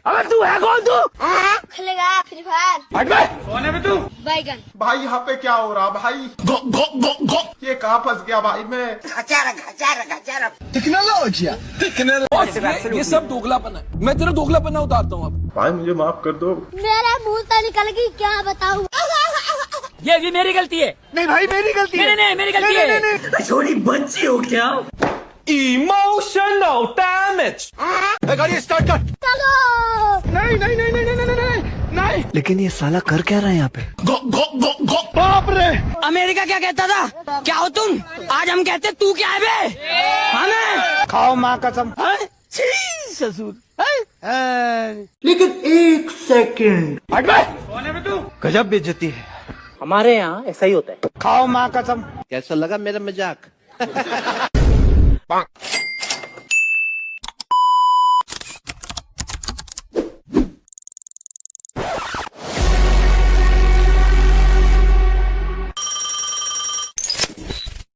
अबे तू है कौन तू? खेलेगा फ्री फायर। हट बे। कौन है बे तू? बैगन। भाई यहाँ पे क्या हो रहा भाई? गो गो गो गो ये कहाँ फंस गया भाई मैं? ये सब दोगलापन है। मैं तेरा दोगलापना उतारता हूँ अब। भाई मुझे माफ कर दो। मेरा मुंह से निकल गई, क्या बताऊँ? ये मेरी गलती है। नहीं भाई मेरी गलती है। नहीं मेरी गलती है। छोटी बच्ची हो क्या? Emotional damage. गाड़ी स्टार्ट कर। चलो। नहीं। लेकिन ये साला कर क्या रहा है यहाँ पे? गो गो गो गो बाप रे। अमेरिका क्या कहता था? क्या हो तुम? आज हम कहते तू क्या है बे? हमें खाओ माँ कसम। ससुर। लेकिन एक सेकंड। हट बे। कौन है बे तू? गजब बेइज्जती है। हमारे यहाँ ऐसा ही होता है। खाओ माँ कसम। कैसा लगा मेरा मजाक?